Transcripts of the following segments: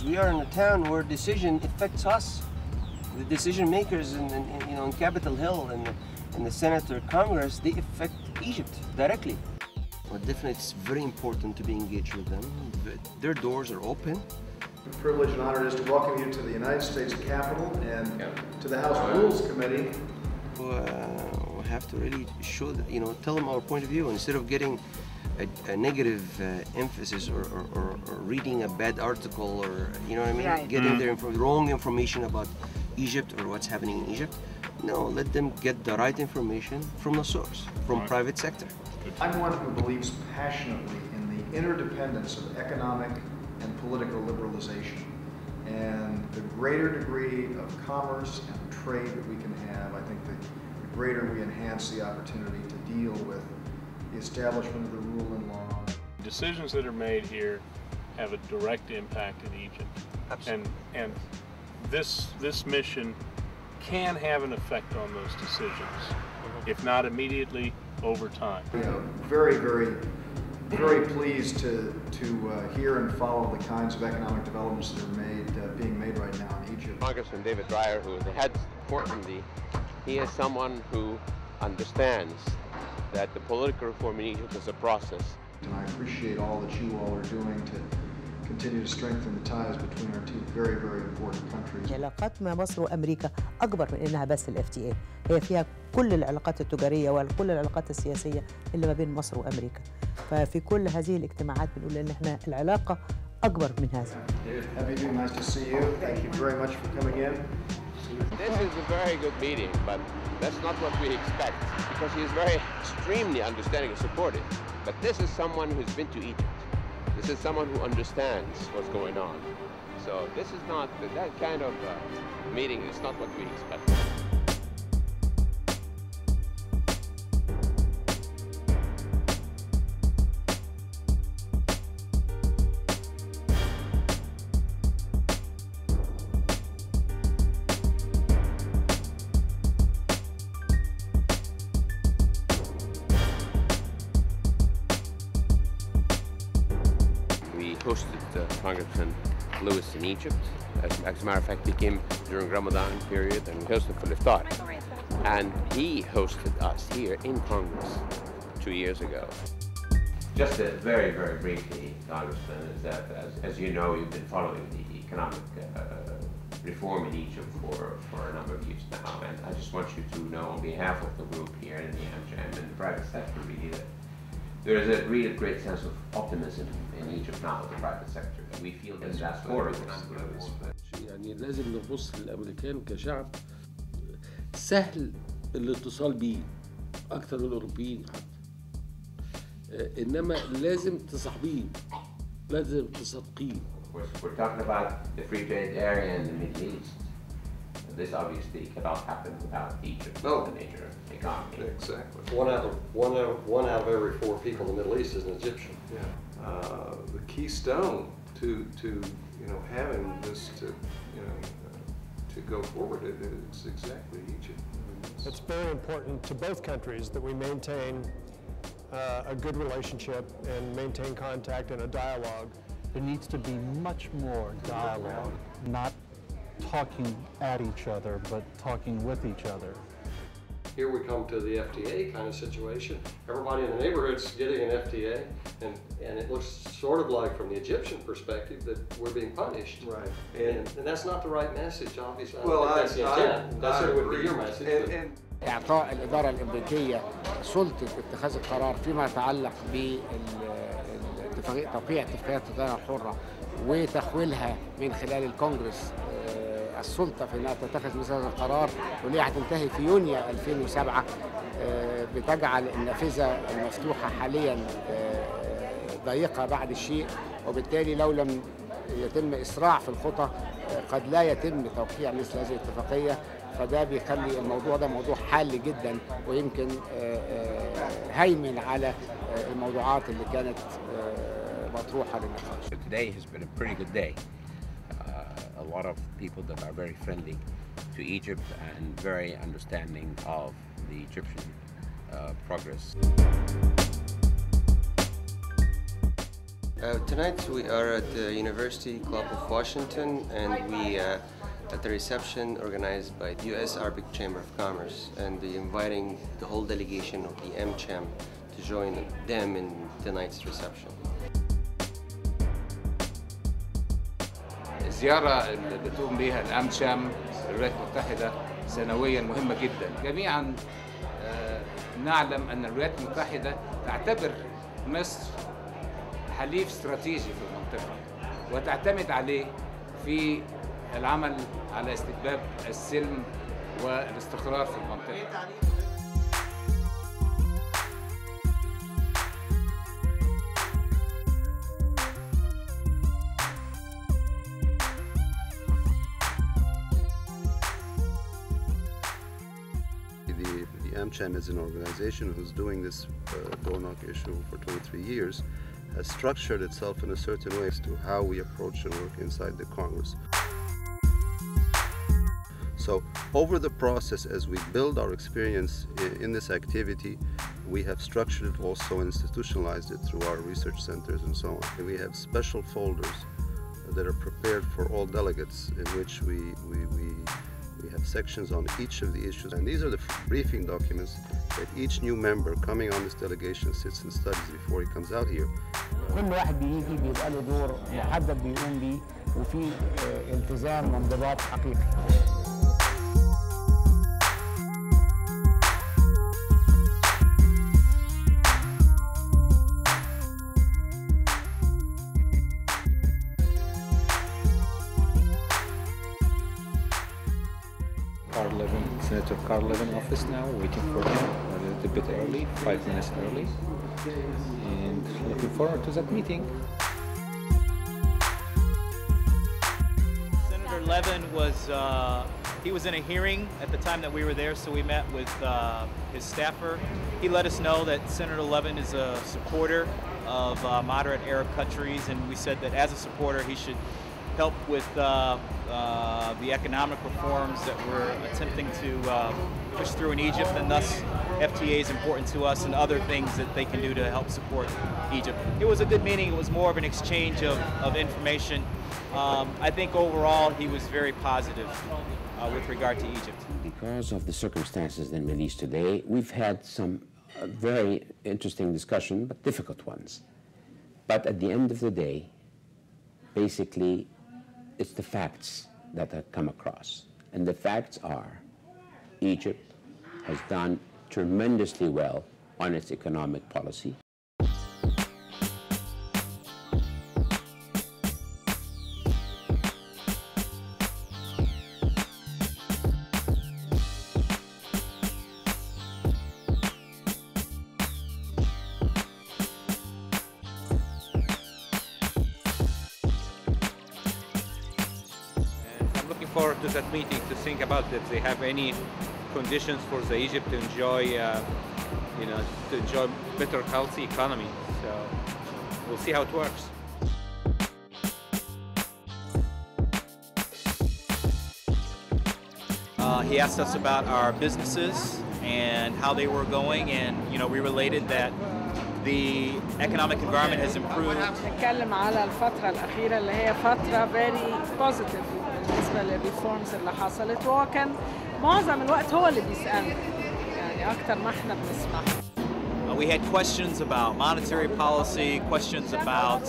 we are in a town where decision affects us. The decision makers in Capitol Hill and the Senate or Congress, they affect Egypt directly. But definitely it's very important to be engaged with them. Their doors are open. The privilege and honor is to welcome you to the United States Capitol and to the House Rules Committee. We have to really show that, tell them our point of view instead of getting a negative emphasis or reading a bad article or, Right. Getting their wrong information about Egypt or what's happening in Egypt. No, let them get the right information from the source, from private sector. I'm one who believes passionately in the interdependence of economic and political liberalization. And the greater degree of commerce and trade that we can have, I think the greater we enhance the opportunity to deal with the establishment of the rule and law. Decisions that are made here have a direct impact in Egypt. Absolutely. And this mission can have an effect on those decisions, if not immediately, over time. Very, very, very pleased to hear and follow the kinds of economic developments that are being made right now in Egypt. Congressman Dreier, who is the head, importantly, he is someone who understands that the political reform in Egypt is a process. And I appreciate all that you all are doing to continue to strengthen the ties between our two very, very important countries. علاقات مع مصر وأمريكا أكبر من إنها بس ال FTA. هي فيها كل العلاقات التجارية وكل العلاقات السياسية اللي ما بين مصر وأمريكا. ففي كل هذه الاجتماعات بنقول إن إحنا العلاقة أكبر من هذا. Happy, nice to see you. Thank you very much for coming in. This is a very good meeting, but that's not what we expect, because he is very extremely understanding and supportive. But this is someone who's been to Egypt. This is someone who understands what's going on. So this is not, that kind of meeting is not what we expect. Hosted Congressman Lewis in Egypt. As a matter of fact, he came during Ramadan period and hosted for iftar. And he hosted us here in Congress 2 years ago. Just very, very briefly, Congressman, is that as you know, you've been following the economic reform in Egypt for a number of years now. And I just want you to know on behalf of the group here in the Amcham and the private sector really that there is a really great sense of optimism in Egypt now with the private sector. And we feel that that's what يعني لازم نبص للأمريكان كشعب سهل الاتصال بيه أكثر من الأوروبيين حتى. إنما لازم تصاحبيه، لازم تصدقيه. We're talking about the free trade area in the Middle East. This obviously cannot happen without Egypt, the major economy. Exactly. One out of every 4 people in the Middle East is an Egyptian. Yeah. The keystone to having this to go forward, it's exactly Egypt. It's very important to both countries that we maintain a good relationship and maintain contact and a dialogue. There needs to be much more dialogue, not talking at each other, but talking with each other. Here we come to the FTA kind of situation. Everybody in the neighborhood's getting an FTA, and it looks sort of like, from the Egyptian perspective, that we're being punished. Right. And that's not the right message, obviously. Well, that's the intent. That's what would be your message. إعطاء الإدارة الأمريكية سلطة اتخاذ القرار فيما يتعلق بتوقيع اتفاقيات التجارة الحرة وتخويلها من خلال الكونغرس السلطة في أنها تتخذ مثل هذا القرار، واللي هتنتهي في يونيو 2007 بتجعل النافذة المفتوحة حاليا ضيقة بعد الشيء، وبالتالي لو لم يتم إسراع في الخطى قد لا يتم توقيع مثل هذه الاتفاقية. فده بيخلي الموضوع ده موضوع حالي جدا، ويمكن هيمن على الموضوعات اللي كانت مطروحة للنقاش. Today has been a pretty good day. A lot of people that are very friendly to Egypt and very understanding of the Egyptian progress. Tonight we are at the University Club of Washington, and we at the reception organized by the U.S. Arabic Chamber of Commerce, and they're inviting the whole delegation of the Amcham to join them in tonight's reception. الزيارة اللي بتقوم بها الأمشام الولايات المتحدة سنويا مهمة جدا. جميعا نعلم أن الولايات المتحدة تعتبر مصر حليف استراتيجي في المنطقة وتعتمد عليه في العمل على استتباب السلم والاستقرار في المنطقة. The Amcham is an organization who's doing this door-knock issue for 23 years, has structured itself in a certain way as to how we approach and work inside the Congress. So over the process, as we build our experience in this activity, we have structured it also and institutionalized it through our research centers and so on. We have special folders that are prepared for all delegates, in which we have sections on each of the issues, and these are the briefing documents that each new member coming on this delegation sits and studies before he comes out here. كل واحد بيجي بيبقى له دور محدد بيقوم بيه وفي التزام وانضباط حقيقي. Senator Carl Levin office now, waiting for him a little bit early, 5 minutes early, and looking forward to that meeting. Senator Levin was, he was in a hearing at the time that we were there, so we met with his staffer. He let us know that Senator Levin is a supporter of moderate Arab countries, and we said that as a supporter he should help with the economic reforms that we're attempting to push through in Egypt, and thus FTA is important to us and other things that they can do to help support Egypt. It was a good meeting. It was more of an exchange of information. I think overall he was very positive with regard to Egypt. Because of the circumstances in the Middle East today, we've had some very interesting discussion, but difficult ones. But at the end of the day, basically, it's the facts that have come across. And the facts are Egypt has done tremendously well on its economic policy. Forward to that meeting to think about if they have any conditions for the Egypt to enjoy, to enjoy better, healthy economy. So we'll see how it works. He asked us about our businesses and how they were going, and we related that the economic environment has improved. نتكلم على الفترة الأخيرة اللي هي فترة very positive بالنسبة للريفورمز اللي حصلت، وهو كان معظم الوقت هو اللي بيسألنا يعني أكتر ما إحنا بنسمع. We had questions about monetary policy, questions about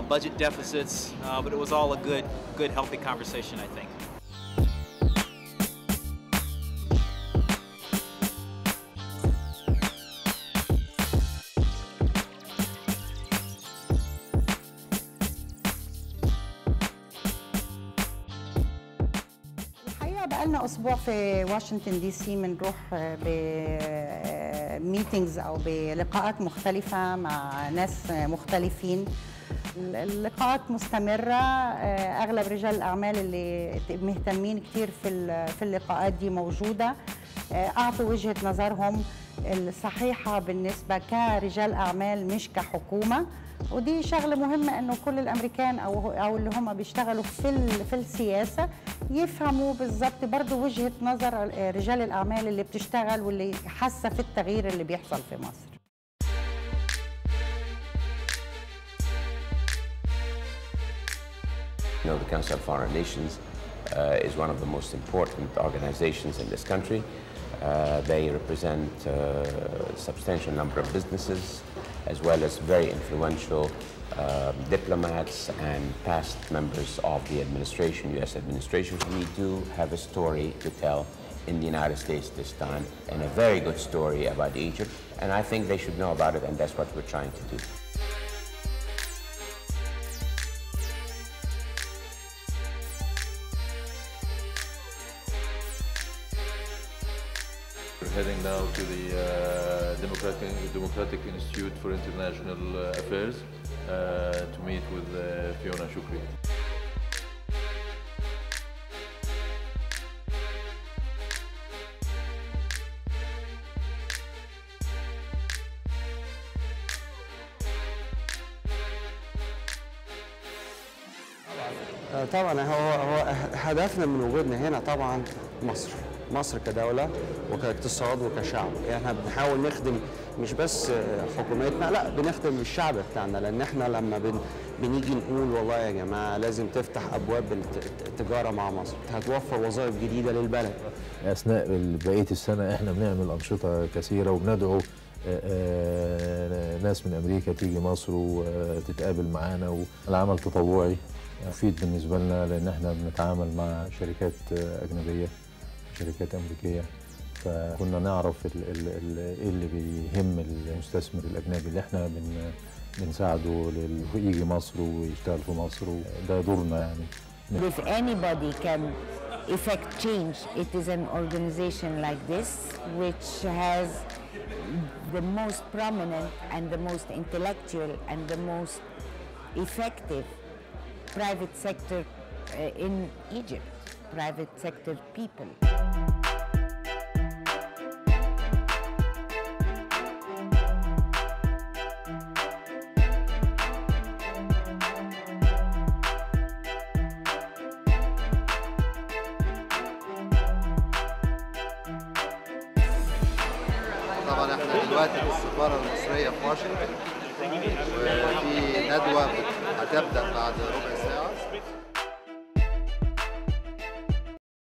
budget deficits, but it was all a good, healthy conversation, I think. بقالنا أسبوع في واشنطن دي سي بنروح بميتينجز أو بلقاءات مختلفة مع ناس مختلفين. اللقاءات مستمرة، أغلب رجال الأعمال اللي مهتمين كتير في اللقاءات دي موجودة، أعطوا وجهة نظرهم الصحيحة بالنسبة كرجال أعمال مش كحكومة، ودي شغلة مهمة إنه كل الأمريكان أو اللي هم بيشتغلوا في السياسة يفهموا بالظبط برضه وجهة نظر رجال الأعمال اللي بتشتغل واللي حاسة في التغيير اللي بيحصل في مصر. know, the Council of Foreign Relations is one of the most important organizations in this country. They represent a substantial number of businesses, as well as very influential diplomats and past members of the administration, U.S. administration. We do have a story to tell in the United States this time, and a very good story about Egypt, and I think they should know about it, and that's what we're trying to do. We're heading now to the Democratic Institute for International Affairs to meet with Fiona Shukri. طبعا هو هدفنا من وجودنا هنا طبعا مصر كدولة وكاقتصاد وكشعب. يعني احنا بنحاول نخدم مش بس حكومتنا، لا بنخدم الشعب بتاعنا، لان احنا لما بنيجي نقول والله يا جماعة لازم تفتح ابواب التجارة مع مصر، هتوفر وظائف جديدة للبلد. اثناء بقية السنة احنا بنعمل انشطة كثيرة وبندعو ناس من امريكا تيجي مصر وتتقابل معانا، والعمل تطوعي مفيد بالنسبة لنا، لأن احنا بنتعامل مع شركات أجنبية، شركات أمريكية، فكنا نعرف إيه اللي بيهم المستثمر الأجنبي اللي احنا بنساعده يجي مصر ويشتغل في مصر، وده دورنا يعني. If anybody can effect change, it is an organization like this, which has the most prominent and the most intellectual and the most effective private sector in Egypt, private sector people. طبعا احنا دلوقتي في السفارة المصرية في واشنطن، وفي ندوة هتبدأ بعد ربع ساعة.